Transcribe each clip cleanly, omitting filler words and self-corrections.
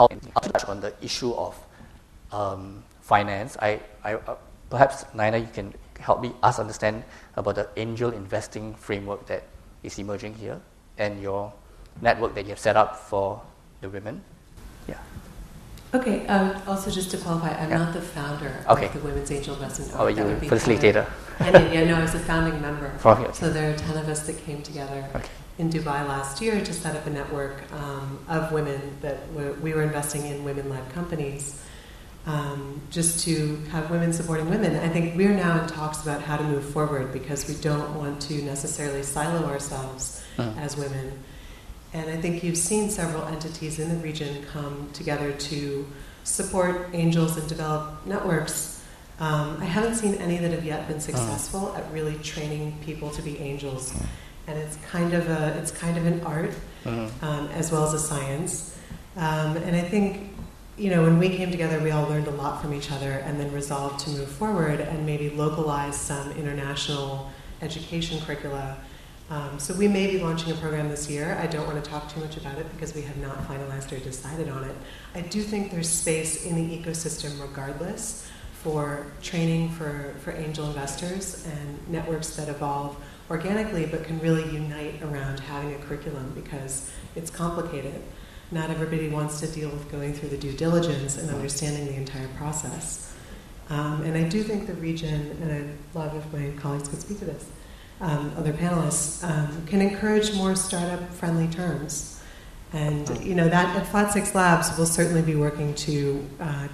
touch on the issue of finance. Perhaps, Naina, you can help us understand about the angel investing framework that is emerging here and your network that you have set up for the women. Yeah. Okay. Also, just to qualify, I'm not the founder of the Women's Angel Investment. Oh, you're a facilitator. No, I was a founding member. Okay. So there are 10 of us that came together in Dubai last year to set up a network of women that we were investing in women-led companies, just to have women supporting women. I think we're now in talks about how to move forward because we don't want to necessarily silo ourselves as women. And I think you've seen several entities in the region come together to support angels and develop networks. I haven't seen any that have yet been successful at really training people to be angels. And it's kind of an art as well as a science. And I think, when we came together, we all learned a lot from each other and then resolved to move forward and maybe localize some international education curricula. So we may be launching a program this year. I don't want to talk too much about it because we have not finalized or decided on it. I do think there's space in the ecosystem regardless for training for angel investors and networks that evolve organically but can really unite around having a curriculum because it's complicated. Not everybody wants to deal with going through the due diligence and understanding the entire process. And I do think the region, and I'd love if my colleagues could speak to this, other panelists, can encourage more startup-friendly terms. And, that at Flat 6 Labs, we'll certainly be working to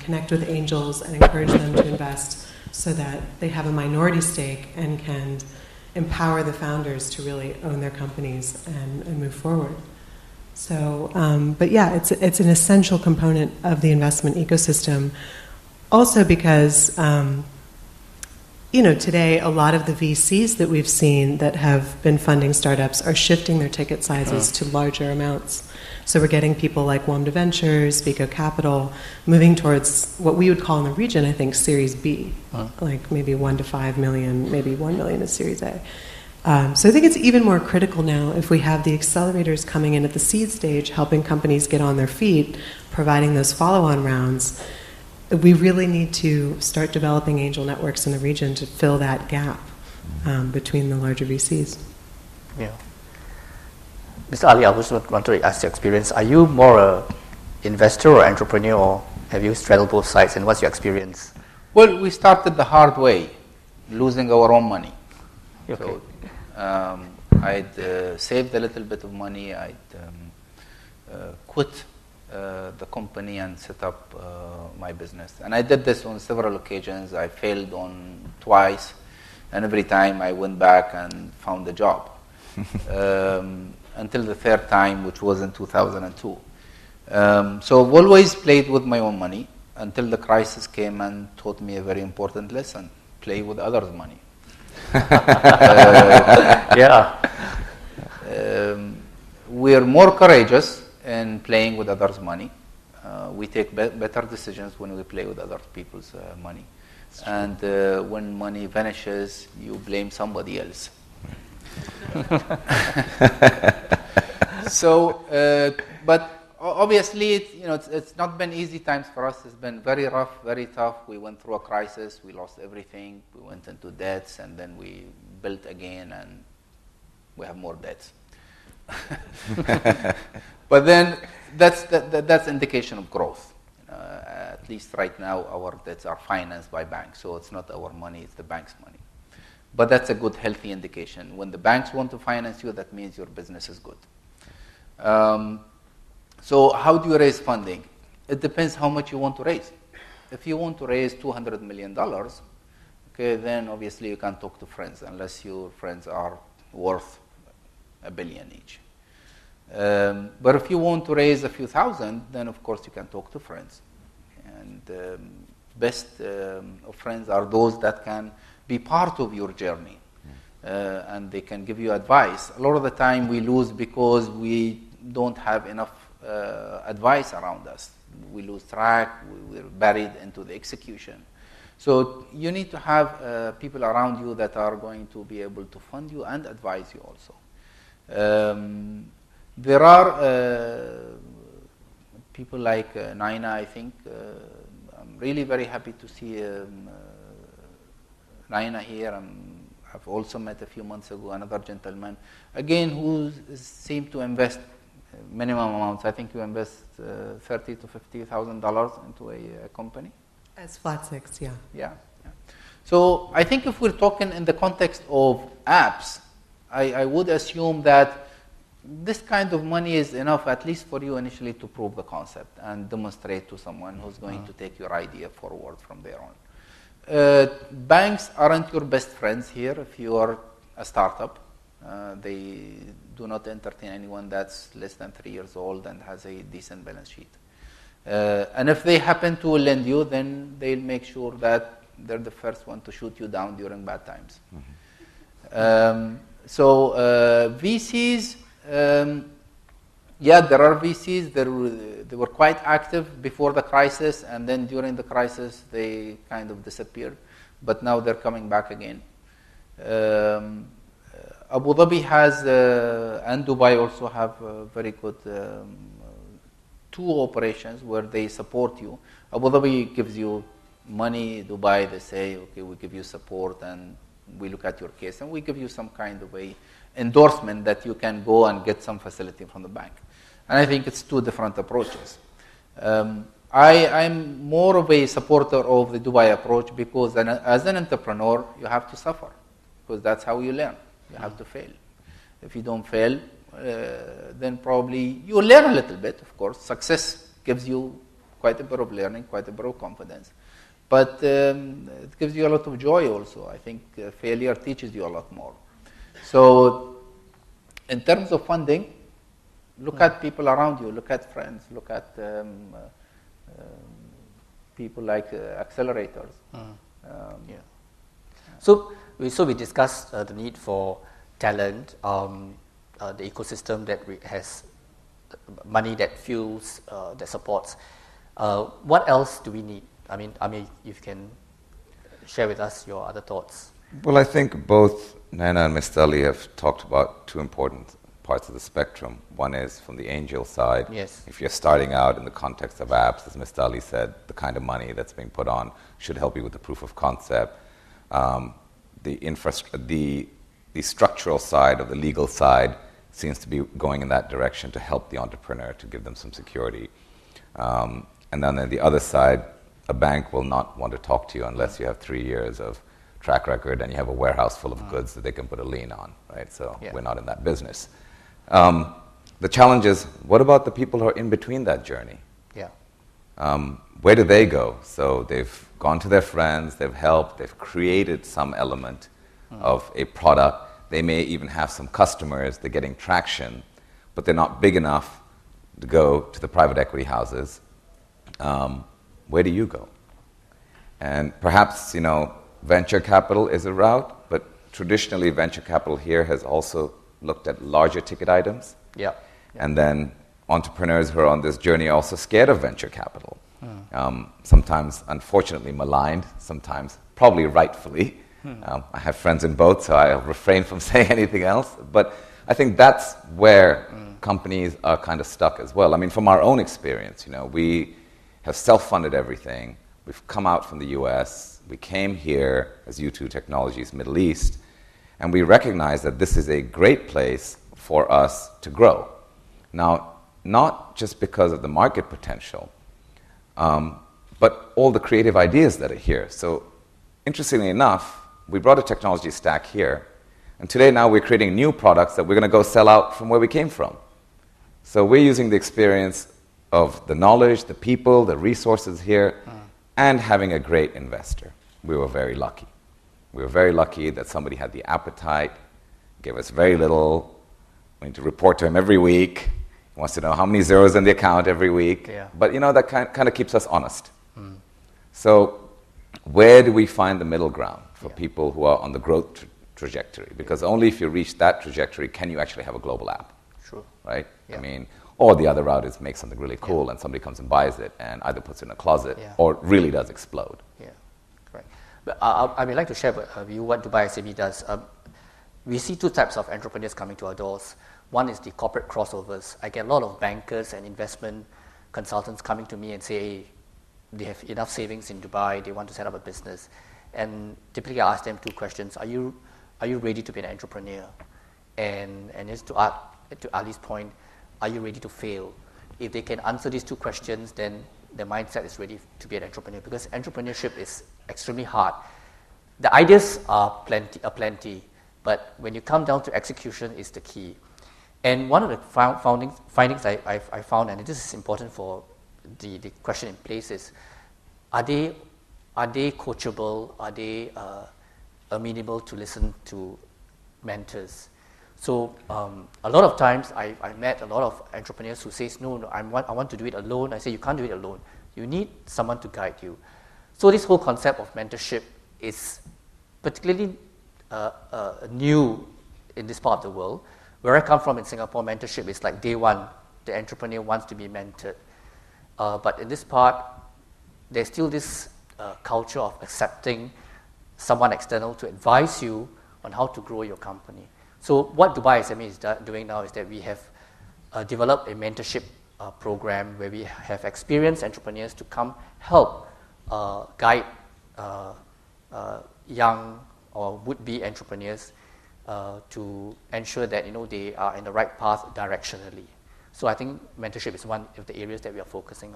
connect with angels and encourage them to invest so that they have a minority stake and can empower the founders to really own their companies and move forward. So, but yeah, it's an essential component of the investment ecosystem. Also because, today a lot of the VCs that we've seen that have been funding startups are shifting their ticket sizes to larger amounts. So we're getting people like Wamda Ventures, Vico Capital, moving towards what we would call in the region, I think, Series B, like maybe 1 to 5 million, maybe 1 million is Series A. So I think it's even more critical now if we have the accelerators coming in at the seed stage, helping companies get on their feet, providing those follow-on rounds. We really need to start developing angel networks in the region to fill that gap between the larger VCs. Yeah. Mr. Ali, I just want to ask your experience. Are you more an investor or entrepreneur, or have you straddled both sides, and what's your experience? Well, we started the hard way, losing our own money. Okay. So, I'd saved a little bit of money. I'd quit the company and set up my business. And I did this on several occasions. I failed on twice, and every time I went back and found a job. Until the third time, which was in 2002. So I've always played with my own money until the crisis came and taught me a very important lesson: play with others' money. We're more courageous in playing with others' money. We take better decisions when we play with other people's money. And when money vanishes, you blame somebody else. So, but obviously, it's not been easy times for us. It's been very rough, very tough. We went through a crisis. We lost everything. We went into debts, and then we built again, and we have more debts. But then that's indication of growth. At least right now, our debts are financed by banks, so it's not our money; it's the bank's money. But that's a good, healthy indication. When the banks want to finance you, that means your business is good. So how do you raise funding? It depends how much you want to raise. If you want to raise $200 million, okay, then obviously you can't talk to friends unless your friends are worth $1 billion each. But if you want to raise a few thousand, then of course you can talk to friends. And best of friends are those that can be part of your journey, and they can give you advice. A lot of the time we lose because we don't have enough advice around us. We lose track, we're buried into the execution. So you need to have people around you that are going to be able to fund you and advise you also. There are people like Naina, I think. I'm really very happy to see Naina here. I've also met a few months ago another gentleman, again, who seemed to invest minimum amounts. I think you invest $30,000 to $50,000 into a company. As flat six, yeah. Yeah. So I think if we're talking in the context of apps, I would assume that this kind of money is enough, at least for you initially, to prove the concept and demonstrate to someone who's going to take your idea forward from there on. Banks aren't your best friends here if you are a startup. They do not entertain anyone that's less than 3 years old and has a decent balance sheet. And if they happen to lend you, then they'll make sure that they're the first one to shoot you down during bad times. So VCs, yeah, there are VCs. They were quite active before the crisis, and then during the crisis they kind of disappeared. But now they're coming back again. Abu Dhabi has, and Dubai also have very good two operations where they support you. Abu Dhabi gives you money. Dubai, they say, okay, we give you support and we look at your case and we give you some kind of a endorsement that you can go and get some facility from the bank. And I think it's two different approaches. I'm more of a supporter of the Dubai approach because as an entrepreneur, you have to suffer because that's how you learn. You have to fail. If you don't fail, then probably you learn a little bit, of course. Success gives you quite a bit of learning, quite a bit of confidence. But it gives you a lot of joy also. I think failure teaches you a lot more. So in terms of funding, look at people around you, look at friends, look at people like accelerators. Yeah. So we discussed the need for talent, the ecosystem that has money that fuels, that supports. What else do we need? I mean, if you can share with us your other thoughts. Well, I think both Nana and Mr. Ali have talked about two important parts of the spectrum. One is from the angel side. Yes. If you're starting out in the context of apps, as Mr. Ali said, the kind of money that's being put on should help you with the proof of concept. The structural side of the legal side seems to be going in that direction to help the entrepreneur, to give them some security. And then on the other side, a bank will not want to talk to you unless you have 3 years of track record and you have a warehouse full of goods that they can put a lien on, right? So we're not in that business. The challenge is, what about the people who are in between that journey? Yeah. Where do they go? So they've gone to their friends, they've helped, they've created some element of a product. They may even have some customers, they're getting traction, but they're not big enough to go to the private equity houses. Where do you go? And perhaps, venture capital is a route, but traditionally venture capital here has also looked at larger ticket items. Yeah. And then entrepreneurs who are on this journey are also scared of venture capital. Sometimes, unfortunately, maligned, sometimes probably rightfully. I have friends in both, so I'll refrain from saying anything else. But I think that's where companies are kind of stuck as well. I mean, from our own experience, we have self-funded everything. We've come out from the US. We came here as U2 Technologies Middle East. And we recognize that this is a great place for us to grow. Now, not just because of the market potential, but all the creative ideas that are here. So, interestingly enough, we brought a technology stack here, and today now we're creating new products that we're going to go sell out from where we came from. So we're using the experience of the knowledge, the people, the resources here, and having a great investor. We were very lucky. We were very lucky that somebody had the appetite, gave us very little. We need to report to him every week. He wants to know how many zeros in the account every week. Yeah. But that kind of keeps us honest. So where do we find the middle ground for people who are on the growth trajectory? Because only if you reach that trajectory can you actually have a global app. True. Right? Yeah. I mean, or the other route is make something really cool and somebody comes and buys it and either puts it in a closet or really does explode. Yeah, correct. But I would like to share with you what Dubai SME does. We see two types of entrepreneurs coming to our doors. One is the corporate crossovers. I get a lot of bankers and investment consultants coming to me and say, hey, they have enough savings in Dubai, they want to set up a business. And typically I ask them two questions. Are you ready to be an entrepreneur? And just to Ali's point, are you ready to fail? If they can answer these two questions, then their mindset is ready to be an entrepreneur, because entrepreneurship is extremely hard. The ideas are plenty, but when you come down to execution is the key. And one of the findings I found, and this is important for the question in place, is are they coachable? Are they amenable to listen to mentors? So a lot of times I met a lot of entrepreneurs who say, no, I want to do it alone. I say, you can't do it alone. You need someone to guide you. So this whole concept of mentorship is particularly new in this part of the world. Where I come from in Singapore, mentorship is like day one. The entrepreneur wants to be mentored. But in this part, there's still this culture of accepting someone external to advise you on how to grow your company. So what Dubai SME is doing now is that we have developed a mentorship program where we have experienced entrepreneurs to come help guide young or would-be entrepreneurs to ensure that they are in the right path directionally. So I think mentorship is one of the areas that we are focusing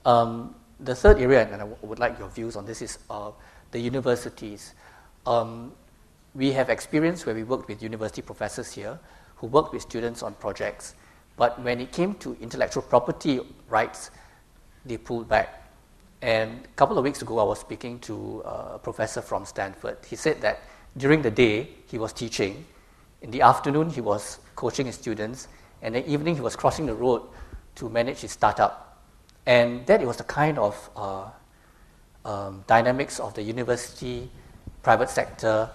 on. The third area, and I would like your views on this, is the universities. We have experience where we worked with university professors here who worked with students on projects, but when it came to intellectual property rights, they pulled back. And a couple of weeks ago, I was speaking to a professor from Stanford. He said that during the day, he was teaching. In the afternoon, he was coaching his students. And in the evening, he was crossing the road to manage his startup. And that was the kind of dynamics of the university, private sector,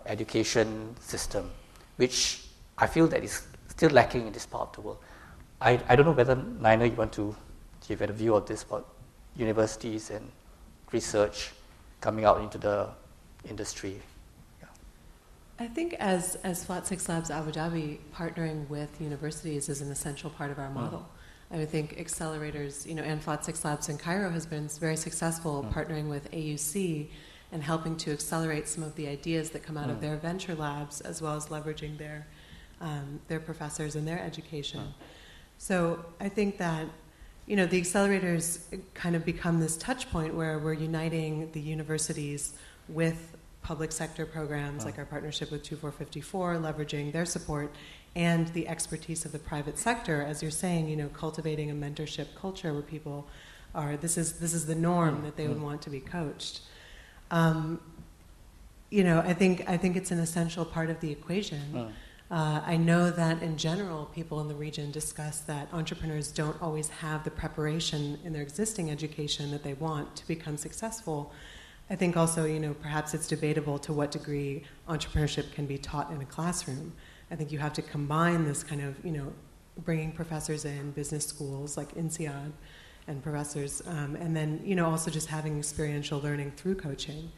education system, which I feel that is still lacking in this part of the world. I don't know whether, Naina, you want to give a view of this about universities and research coming out into the industry. Yeah. I think as Flat 6 Labs Abu Dhabi, partnering with universities is an essential part of our model. I would think accelerators, and Flat 6 Labs in Cairo has been very successful partnering with AUC and helping to accelerate some of the ideas that come out of their venture labs, as well as leveraging their professors and their education. So I think that the accelerators kind of become this touch point where we're uniting the universities with public sector programs, like our partnership with 2454, leveraging their support, and the expertise of the private sector, as you're saying, cultivating a mentorship culture where people are, this is the norm that they would want to be coached. I think it's an essential part of the equation. I know that in general, people in the region discuss that entrepreneurs don't always have the preparation in their existing education that they want to become successful. I think also, perhaps it's debatable to what degree entrepreneurship can be taught in a classroom. I think you have to combine this kind of, bringing professors in, business schools like INSEAD and professors, and then, also just having experiential learning through coaching.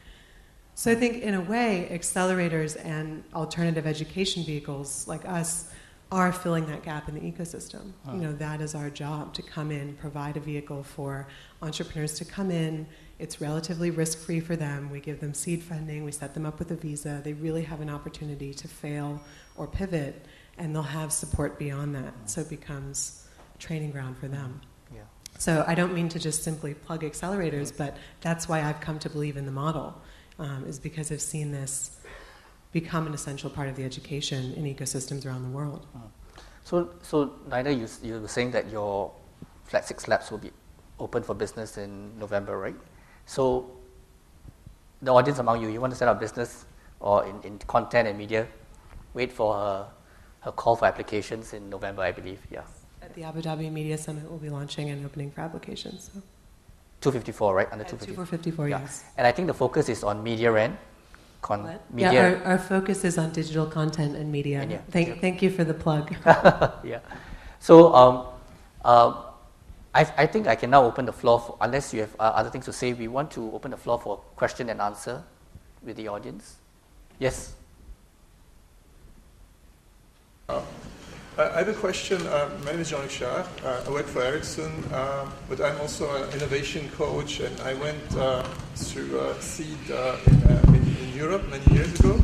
So I think, in a way, accelerators and alternative education vehicles like us are filling that gap in the ecosystem. That is our job, to come in, provide a vehicle for entrepreneurs to come in. It's relatively risk-free for them. We give them seed funding. We set them up with a visa. They really have an opportunity to fail or pivot, and they'll have support beyond that. So it becomes a training ground for them. Yeah. So I don't mean to just simply plug accelerators, but that's why I've come to believe in the model. Is because I've seen this become an essential part of the education in ecosystems around the world. So Naina, you were saying that your Flat 6 Labs will be open for business in November, right? So the audience among you want to set up business or in content and media, wait for her call for applications in November, I believe, yeah. At the Abu Dhabi Media Summit, we'll be launching and opening for applications. So. 254, right? Under 254. 254, yes. And I think the focus is on media, right? Yeah, our focus is on digital content and media. Thank you for the plug. Yeah. So I think I can now open the floor, for, unless you have other things to say, we want to open the floor for question and answer with the audience. Yes? I have a question. My name is Jean Richard. I work for Ericsson, but I'm also an innovation coach, and I went through seed in Europe many years ago.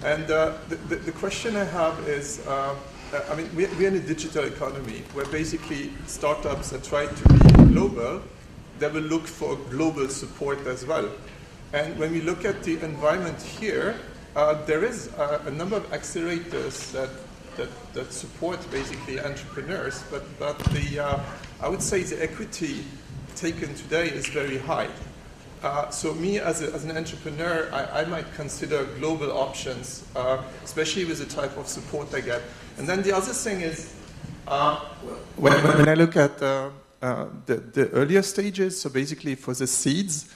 And the question I have is, I mean, we're in a digital economy where basically startups that try to be global, they will look for global support as well. And when we look at the environment here, there is a number of accelerators that support basically entrepreneurs, but the I would say the equity taken today is very high. So me as an entrepreneur, I might consider global options, especially with the type of support I get. And then the other thing is, when I look at the earlier stages, so basically for the seeds,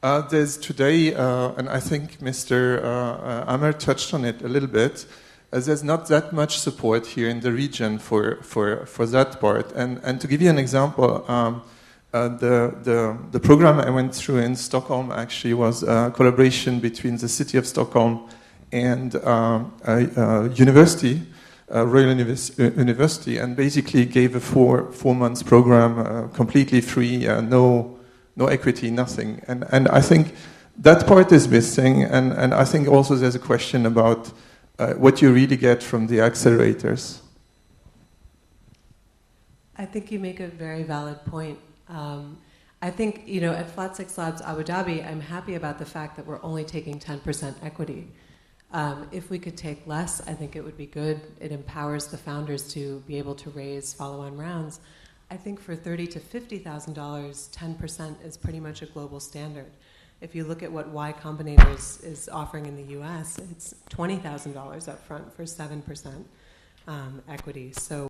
there's today, and I think Mr. Amer touched on it a little bit, there's not that much support here in the region for that part. And to give you an example, the program I went through in Stockholm actually was a collaboration between the city of Stockholm and a university, Royal University, and basically gave a four months program completely free, no equity, nothing. And I think that part is missing, and I think also there's a question about what you really get from the accelerators. I think you make a very valid point. I think, you know, at Flat 6 Labs Abu Dhabi, I'm happy about the fact that we're only taking 10% equity. If we could take less, I think it would be good. It empowers the founders to be able to raise follow-on rounds. I think for $30,000 to $50,000, 10% is pretty much a global standard. If you look at what Y Combinator is offering in the US, it's $20,000 up front for 7% equity. So